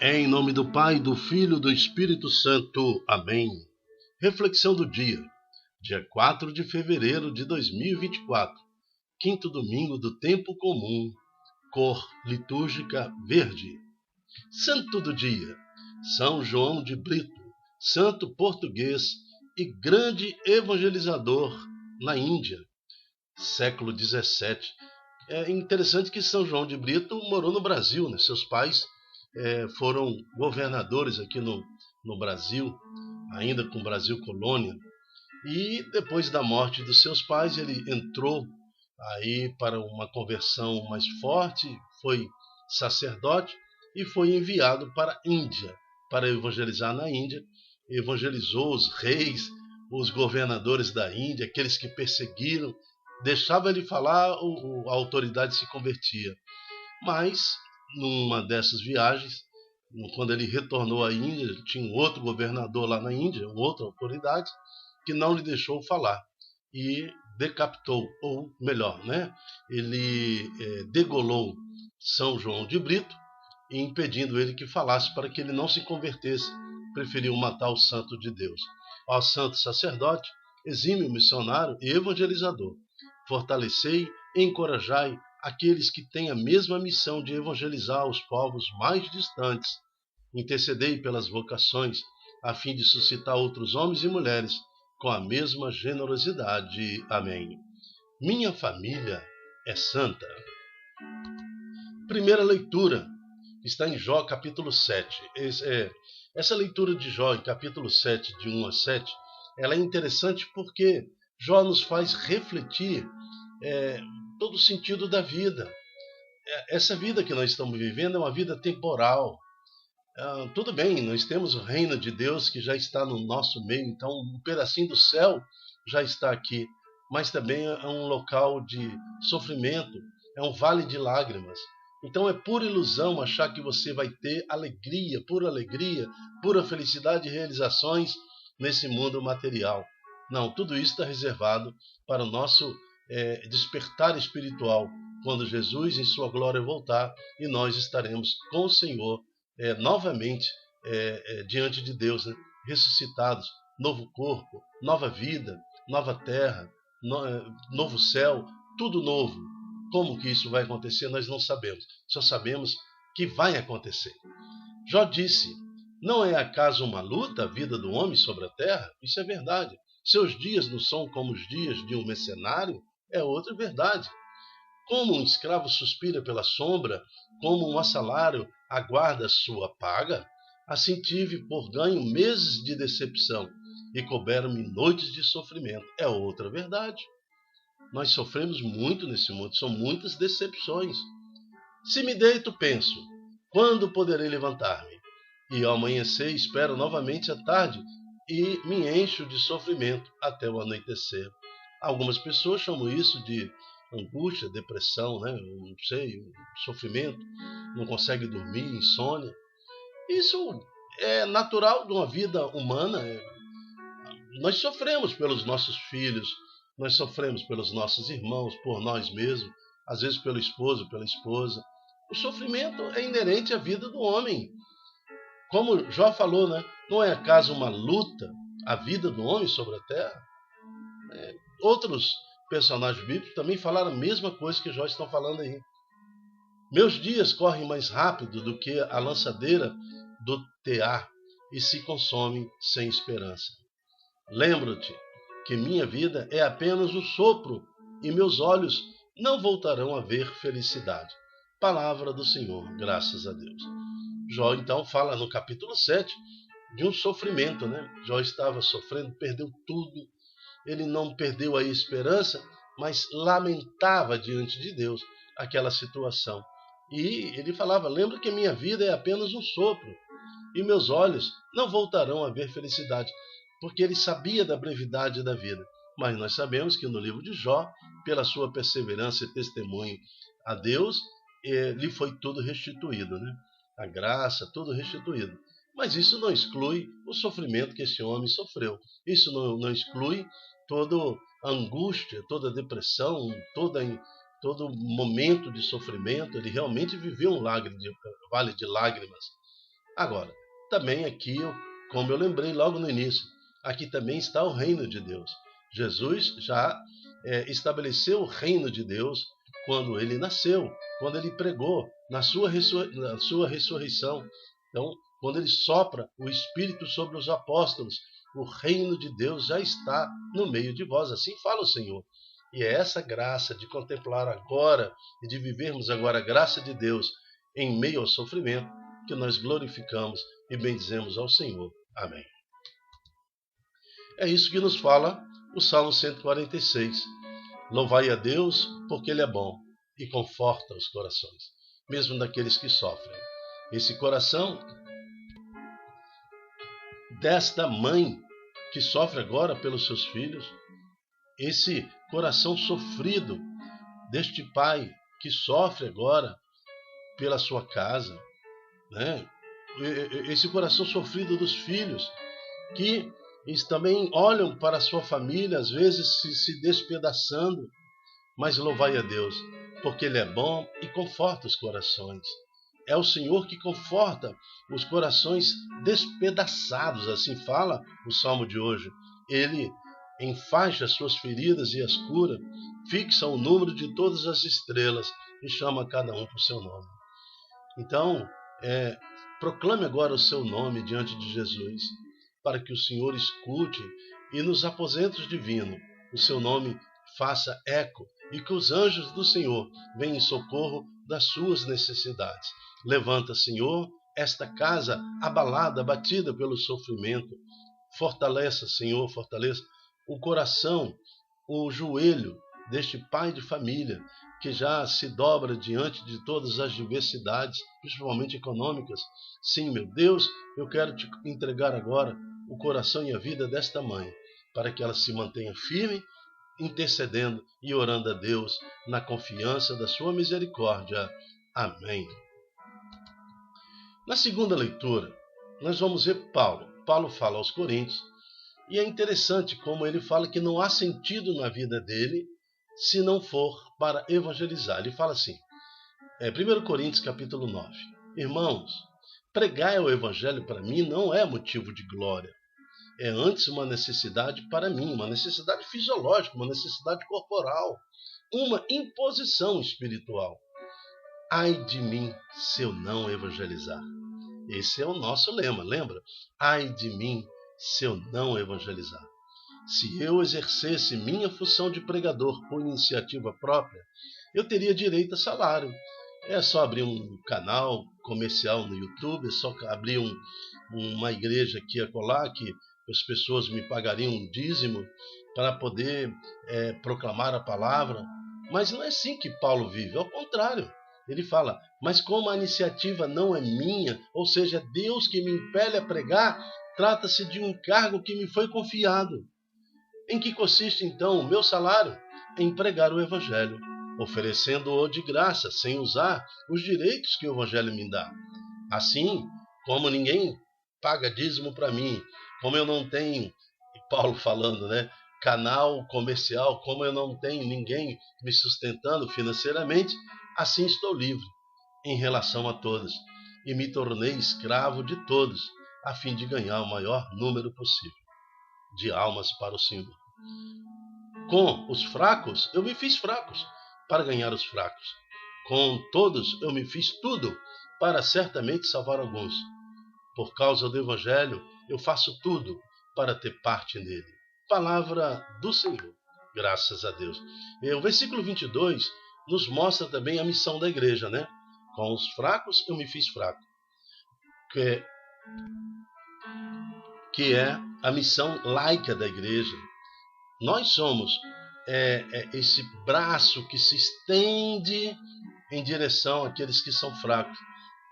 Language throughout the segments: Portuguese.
Em nome do Pai, do Filho e do Espírito Santo. Amém. Reflexão do dia 4 de fevereiro de 2024, quinto domingo do tempo comum, cor litúrgica verde. Santo do dia, São João de Brito, santo português e grande evangelizador na Índia, século XVII. É interessante que São João de Brito morou no Brasil, né? Seus pais foram governadores aqui no Brasil, ainda com o Brasil colônia. E depois da morte dos seus pais, ele entrou aí para uma conversão mais forte, foi sacerdote e foi enviado para a Índia, para evangelizar na Índia. Evangelizou os reis, os governadores da Índia, aqueles que perseguiram. Deixava ele falar, a autoridade se convertia. Mas, numa dessas viagens, quando ele retornou à Índia, tinha um outro governador lá na Índia, uma outra autoridade, que não lhe deixou falar e decapitou, ou melhor, ele degolou São João de Brito, impedindo ele que falasse para que ele não se convertesse. Preferiu matar o santo de Deus. Ó santo sacerdote, exímio missionário e evangelizador, fortalecei e encorajai aqueles que têm a mesma missão de evangelizar os povos mais distantes. Intercedei pelas vocações, a fim de suscitar outros homens e mulheres com a mesma generosidade. Amém. Minha família é santa. Primeira leitura está em Jó, capítulo 7. Essa leitura de Jó, em capítulo 7, de 1 a 7, ela é interessante porque Jó nos faz refletir todo o sentido da vida. Essa vida que nós estamos vivendo é uma vida temporal. Tudo bem, nós temos o reino de Deus que já está no nosso meio, então um pedacinho do céu já está aqui, mas também é um local de sofrimento, é um vale de lágrimas. Então é pura ilusão achar que você vai ter alegria, pura felicidade e realizações nesse mundo material. Não, tudo isso está reservado para o nosso despertar espiritual, quando Jesus em sua glória voltar e nós estaremos com o Senhor novamente diante de Deus, ressuscitados, novo corpo, nova vida, nova terra, novo céu, tudo novo. Como que isso vai acontecer, nós não sabemos, só sabemos que vai acontecer. Jó disse, não é acaso uma luta a vida do homem sobre a terra? Isso é verdade. Seus dias não são como os dias de um mercenário? É outra verdade. Como um escravo suspira pela sombra, como um assalário aguarda sua paga, assim tive por ganho meses de decepção e couberam-me noites de sofrimento. É outra verdade. Nós sofremos muito nesse mundo, são muitas decepções. Se me deito, penso, quando poderei levantar-me? E ao amanhecer espero novamente a tarde e me encho de sofrimento até o anoitecer. Algumas pessoas chamam isso de angústia, depressão, não sei, sofrimento, não consegue dormir, insônia. Isso é natural de uma vida humana. Nós sofremos pelos nossos filhos, nós sofremos pelos nossos irmãos, por nós mesmos, às vezes pelo esposo, pela esposa. O sofrimento é inerente à vida do homem. Como Jó falou, não é acaso uma luta a vida do homem sobre a terra? Outros personagens bíblicos também falaram a mesma coisa que Jó estão falando aí. Meus dias correm mais rápido do que a lançadeira do tear e se consomem sem esperança. Lembro-te que minha vida é apenas um sopro e meus olhos não voltarão a ver felicidade. Palavra do Senhor, graças a Deus. Jó então fala no capítulo 7 de um sofrimento, Jó estava sofrendo, perdeu tudo. Ele não perdeu a esperança, mas lamentava diante de Deus aquela situação. E ele falava, lembra que minha vida é apenas um sopro e meus olhos não voltarão a ver felicidade. Porque ele sabia da brevidade da vida. Mas nós sabemos que no livro de Jó, pela sua perseverança e testemunho a Deus, lhe foi tudo restituído, A graça, tudo restituído. Mas isso não exclui o sofrimento que esse homem sofreu. Isso não exclui toda a angústia, toda a depressão, todo momento de sofrimento. Ele realmente viveu um vale de lágrimas. Agora, também aqui, como eu lembrei logo no início, aqui também está o reino de Deus. Jesus já estabeleceu o reino de Deus quando ele nasceu, quando ele pregou, na sua ressurreição. Então, quando ele sopra o Espírito sobre os apóstolos, o reino de Deus já está no meio de vós. Assim fala o Senhor. E é essa graça de contemplar agora e de vivermos agora a graça de Deus em meio ao sofrimento que nós glorificamos e bendizemos ao Senhor. Amém. É isso que nos fala o Salmo 146. Louvai a Deus, porque Ele é bom e conforta os corações, mesmo daqueles que sofrem. Esse coração desta mãe que sofre agora pelos seus filhos, esse coração sofrido deste pai que sofre agora pela sua casa, né? Esse coração sofrido dos filhos que eles também olham para a sua família, às vezes se despedaçando, mas louvai a Deus, porque Ele é bom e conforta os corações. É o Senhor que conforta os corações despedaçados, assim fala o Salmo de hoje. Ele enfaixa as suas feridas e as cura, fixa o número de todas as estrelas e chama cada um por seu nome. Então, proclame agora o seu nome diante de Jesus, para que o Senhor escute e nos aposentos divinos o seu nome faça eco e que os anjos do Senhor venham em socorro das suas necessidades. Levanta, Senhor, esta casa abalada, abatida pelo sofrimento. Fortaleça, Senhor, fortaleça o coração, o joelho deste pai de família que já se dobra diante de todas as diversidades, principalmente econômicas. Sim, meu Deus, eu quero te entregar agora o coração e a vida desta mãe, para que ela se mantenha firme, intercedendo e orando a Deus na confiança da sua misericórdia. Amém. Na segunda leitura, nós vamos ver Paulo. Paulo fala aos Coríntios, e é interessante como ele fala que não há sentido na vida dele se não for para evangelizar. Ele fala assim, 1 Coríntios capítulo 9. Irmãos, pregar o evangelho para mim não é motivo de glória. É antes uma necessidade para mim, uma necessidade fisiológica, uma necessidade corporal, uma imposição espiritual. Ai de mim se eu não evangelizar. Esse é o nosso lema, lembra? Ai de mim se eu não evangelizar. Se eu exercesse minha função de pregador por iniciativa própria, eu teria direito a salário. É só abrir um canal comercial no YouTube, é só abrir uma igreja aqui e acolá, que as pessoas me pagariam um dízimo para poder proclamar a palavra. Mas não é assim que Paulo vive, ao contrário. Ele fala, mas como a iniciativa não é minha, ou seja, é Deus que me impele a pregar, trata-se de um encargo que me foi confiado. Em que consiste, então, o meu salário? Em pregar o Evangelho, oferecendo-o de graça, sem usar os direitos que o Evangelho me dá. Assim, como ninguém paga dízimo para mim, como eu não tenho, Paulo falando, canal comercial, como eu não tenho ninguém me sustentando financeiramente, assim estou livre em relação a todos, e me tornei escravo de todos, a fim de ganhar o maior número possível de almas para o Senhor. Com os fracos, eu me fiz fracos para ganhar os fracos. Com todos, eu me fiz tudo para certamente salvar alguns. Por causa do Evangelho, eu faço tudo para ter parte nele. Palavra do Senhor. Graças a Deus. E o versículo 22 nos mostra também a missão da igreja, Com os fracos, eu me fiz fraco. Que é a missão laica da igreja. Nós somos esse braço que se estende em direção àqueles que são fracos.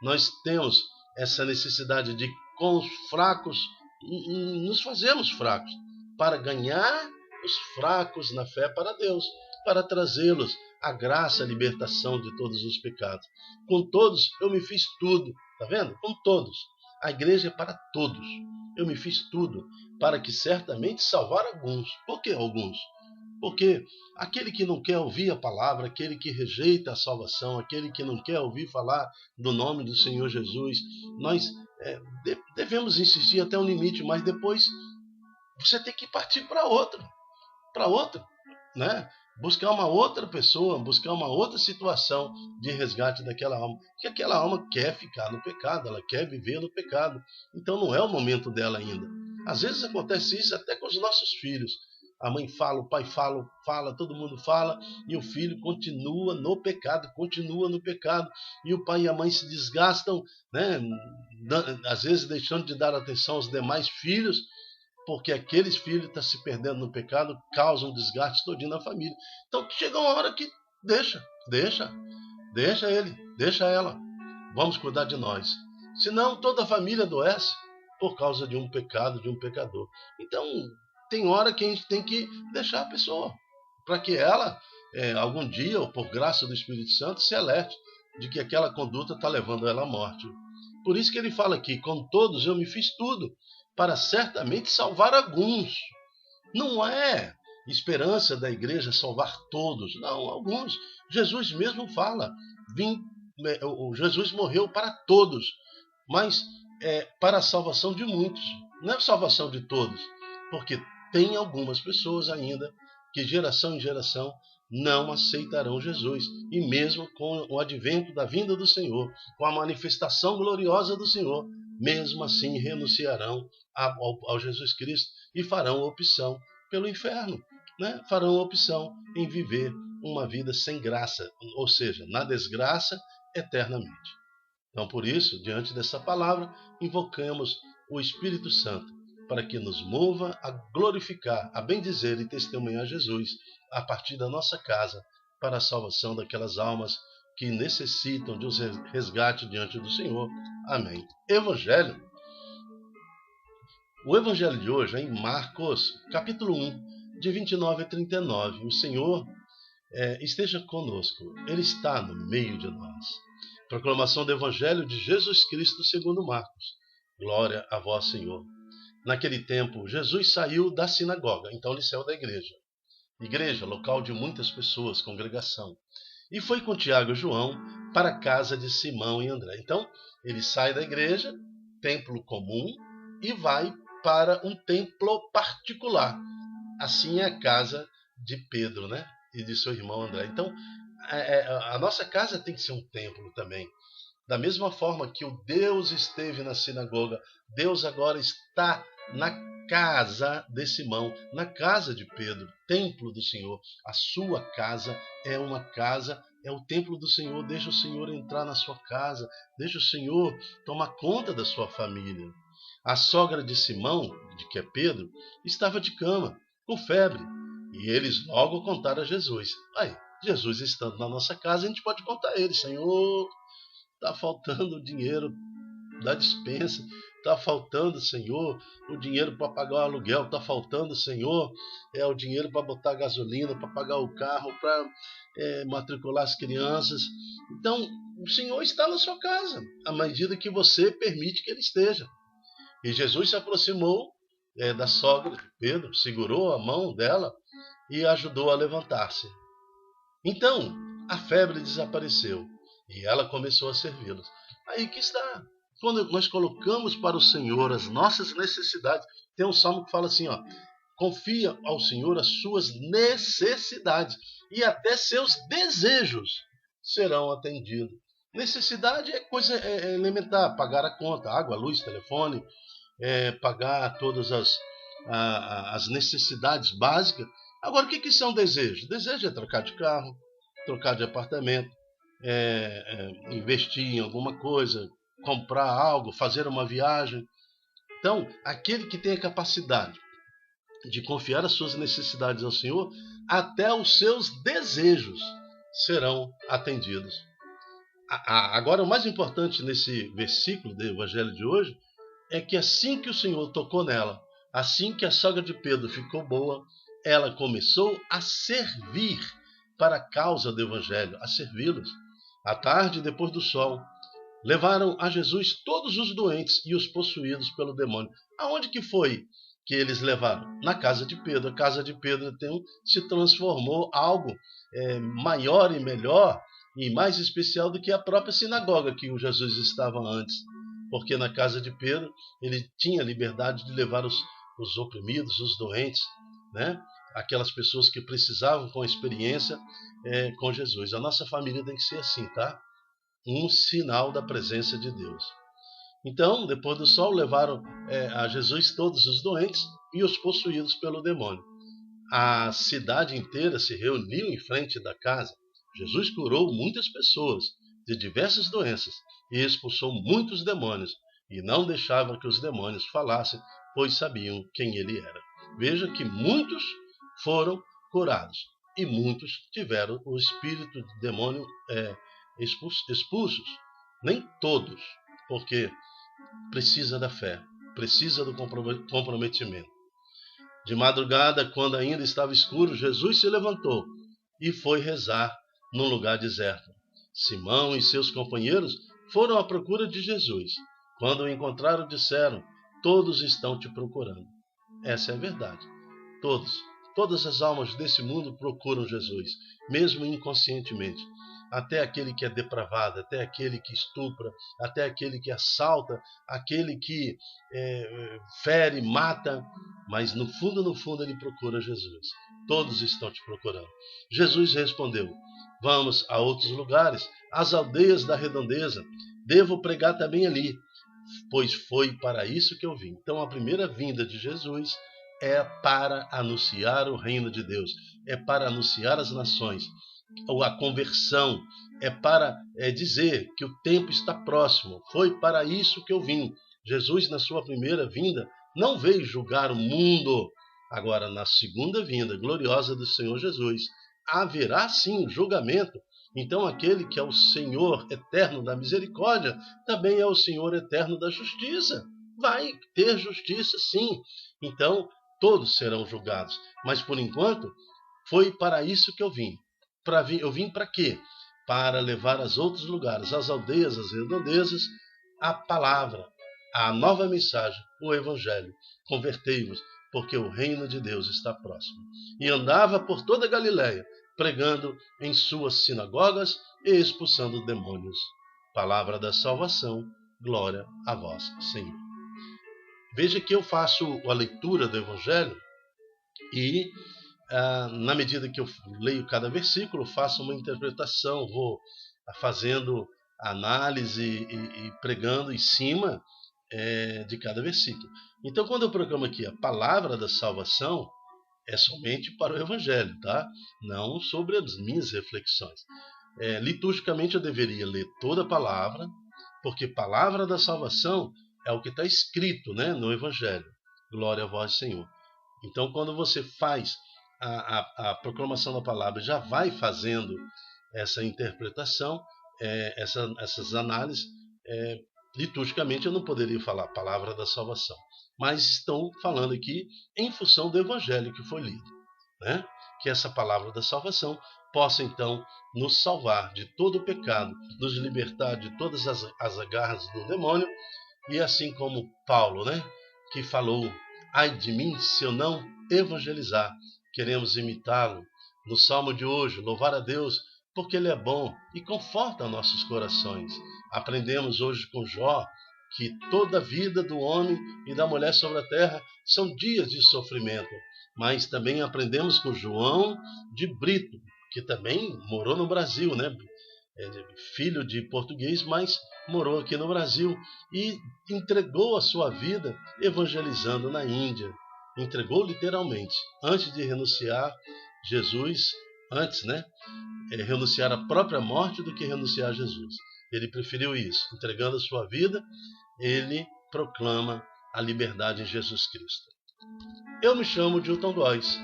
Nós temos essa necessidade de, com os fracos, nos fazermos fracos, para ganhar os fracos na fé para Deus, para trazê-los à graça, à libertação de todos os pecados. Com todos eu me fiz tudo, está vendo? Com todos. A igreja é para todos. Eu me fiz tudo para que certamente salvar alguns. Por que alguns? Porque aquele que não quer ouvir a palavra, aquele que rejeita a salvação, aquele que não quer ouvir falar do nome do Senhor Jesus, nós devemos insistir até um limite, mas depois você tem que partir para outro, né? Buscar uma outra pessoa, buscar uma outra situação de resgate daquela alma. Porque aquela alma quer ficar no pecado, ela quer viver no pecado. Então não é o momento dela ainda. Às vezes acontece isso até com os nossos filhos. A mãe fala, o pai fala, todo mundo fala, e o filho continua no pecado. E o pai e a mãe se desgastam, né? Às vezes deixando de dar atenção aos demais filhos, porque aqueles filhos estão se perdendo no pecado, causam um desgaste todinho na família. Então chega uma hora que deixa ele, deixa ela. Vamos cuidar de nós. Senão toda a família adoece por causa de um pecado, de um pecador. Então tem hora que a gente tem que deixar a pessoa, para que ela, algum dia, ou por graça do Espírito Santo, se alerte de que aquela conduta está levando ela à morte. Por isso que ele fala aqui, com todos eu me fiz tudo, para certamente salvar alguns. Não é esperança da igreja salvar todos, não, alguns. Jesus mesmo fala, Jesus morreu para todos, mas para a salvação de muitos, não é a salvação de todos, porque tem algumas pessoas ainda que geração em geração não aceitarão Jesus. E mesmo com o advento da vinda do Senhor, com a manifestação gloriosa do Senhor, mesmo assim renunciarão ao Jesus Cristo e farão opção pelo inferno, né? Farão opção em viver uma vida sem graça, ou seja, na desgraça eternamente. Então, por isso, diante dessa palavra, invocamos o Espírito Santo para que nos mova a glorificar, a bendizer e testemunhar Jesus a partir da nossa casa para a salvação daquelas almas que necessitam de um resgate diante do Senhor. Amém. Evangelho. O Evangelho de hoje é em Marcos, capítulo 1, de 29 a 39. O Senhor esteja conosco. Ele está no meio de nós. Proclamação do Evangelho de Jesus Cristo segundo Marcos. Glória a vós, Senhor. Naquele tempo, Jesus saiu da sinagoga. Então ele saiu da igreja. Igreja, local de muitas pessoas, congregação. E foi com Tiago e João para a casa de Simão e André. Então, ele sai da igreja, templo comum, e vai para um templo particular. Assim é a casa de Pedro, né? E de seu irmão André. Então, a nossa casa tem que ser um templo também. Da mesma forma que o Deus esteve na sinagoga, Deus agora está na casa de Simão, na casa de Pedro, templo do Senhor. A sua casa é uma casa, é o templo do Senhor. Deixa o Senhor entrar na sua casa, deixa o Senhor tomar conta da sua família. A sogra de Simão, de que é Pedro, estava de cama, com febre, e eles logo contaram a Jesus. Aí, Jesus estando na nossa casa, a gente pode contar a ele: Senhor, está faltando dinheiro da despensa, está faltando, Senhor, o dinheiro para pagar o aluguel, está faltando, Senhor, o dinheiro para botar gasolina, para pagar o carro, para matricular as crianças. Então, o Senhor está na sua casa, à medida que você permite que Ele esteja. E Jesus se aproximou da sogra de Pedro, segurou a mão dela e ajudou a levantar-se. Então, a febre desapareceu e ela começou a servi-los. Aí que está. Quando nós colocamos para o Senhor as nossas necessidades, tem um salmo que fala assim, ó: confia ao Senhor as suas necessidades e até seus desejos serão atendidos. Necessidade é coisa elementar: pagar a conta, água, luz, telefone, pagar todas as necessidades básicas. Agora, o que são desejos? Desejo é trocar de carro, trocar de apartamento, investir em alguma coisa, comprar algo, fazer uma viagem. Então, aquele que tem a capacidade de confiar as suas necessidades ao Senhor, até os seus desejos serão atendidos. Agora, o mais importante nesse versículo do Evangelho de hoje é que assim que o Senhor tocou nela, assim que a sogra de Pedro ficou boa, ela começou a servir para a causa do Evangelho, a servi-los. À tarde, depois do sol, levaram a Jesus todos os doentes e os possuídos pelo demônio. Aonde que foi que eles levaram? Na casa de Pedro. A casa de Pedro então se transformou algo maior e melhor e mais especial do que a própria sinagoga que o Jesus estava antes. Porque na casa de Pedro ele tinha liberdade de levar os oprimidos, os doentes, né? Aquelas pessoas que precisavam com experiência com Jesus. A nossa família tem que ser assim, tá? Um sinal da presença de Deus. Então, depois do sol, levaram a Jesus todos os doentes e os possuídos pelo demônio. A cidade inteira se reuniu em frente da casa. Jesus curou muitas pessoas de diversas doenças e expulsou muitos demônios, e não deixava que os demônios falassem, pois sabiam quem ele era. Veja que muitos foram curados e muitos tiveram o espírito de demônio expulsos. Nem todos, porque precisa da fé, precisa do comprometimento. De madrugada, quando ainda estava escuro, Jesus se levantou e foi rezar num lugar deserto. Simão e seus companheiros foram à procura de Jesus. Quando o encontraram, disseram: todos estão te procurando. Essa é a verdade. Todas as almas desse mundo procuram Jesus, mesmo inconscientemente. Até aquele que é depravado, até aquele que estupra, até aquele que assalta, aquele que fere, mata, mas no fundo ele procura Jesus. Todos estão te procurando. Jesus respondeu: vamos a outros lugares, às aldeias da redondeza. Devo pregar também ali, pois foi para isso que eu vim. Então a primeira vinda de Jesus é para anunciar o reino de Deus, é para anunciar as nações, ou a conversão, é para dizer que o tempo está próximo. Foi para isso que eu vim. Jesus, na sua primeira vinda, não veio julgar o mundo. Agora, na segunda vinda gloriosa do Senhor Jesus, haverá sim julgamento. Então, aquele que é o Senhor eterno da misericórdia, também é o Senhor eterno da justiça. Vai ter justiça, sim. Então, todos serão julgados. Mas, por enquanto, foi para isso que eu vim. Eu vim para quê? Para levar aos outros lugares, às aldeias, às redondezas, a palavra, a nova mensagem, o evangelho. Convertei-vos, porque o reino de Deus está próximo. E andava por toda a Galiléia, pregando em suas sinagogas e expulsando demônios. Palavra da salvação, glória a vós, Senhor. Veja que eu faço a leitura do evangelho e na medida que eu leio cada versículo, faço uma interpretação, vou fazendo análise e pregando em cima de cada versículo. Então, quando eu proclamo aqui a palavra da salvação, é somente para o Evangelho, tá? Não sobre as minhas reflexões. Liturgicamente, eu deveria ler toda a palavra, porque palavra da salvação é o que está escrito, né, no Evangelho. Glória a vós, Senhor. Então, quando você faz a proclamação da palavra, já vai fazendo essa interpretação, essas análises, liturgicamente eu não poderia falar palavra da salvação, mas estou falando aqui em função do evangelho que foi lido, né? Que essa palavra da salvação possa então nos salvar de todo o pecado, nos libertar de todas as agarras do demônio, e assim como Paulo, né, que falou: ai de mim se eu não evangelizar. Queremos imitá-lo no salmo de hoje, louvar a Deus porque ele é bom e conforta nossos corações. Aprendemos hoje com Jó que toda a vida do homem e da mulher sobre a terra são dias de sofrimento. Mas também aprendemos com João de Brito, que também morou no Brasil, né? Filho de português, mas morou aqui no Brasil e entregou a sua vida evangelizando na Índia. Entregou literalmente, antes de renunciar Jesus, antes, né? Renunciar à própria morte do que renunciar a Jesus. Ele preferiu isso, entregando a sua vida, ele proclama a liberdade em Jesus Cristo. Eu me chamo Dilton Góes.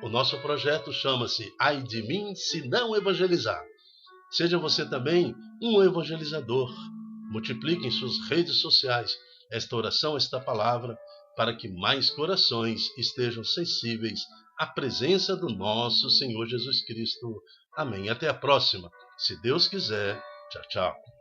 O nosso projeto chama-se Ai de mim se não evangelizar. Seja você também um evangelizador. Multiplique em suas redes sociais esta oração, esta palavra, para que mais corações estejam sensíveis à presença do nosso Senhor Jesus Cristo. Amém. Até a próxima. Se Deus quiser. Tchau, tchau.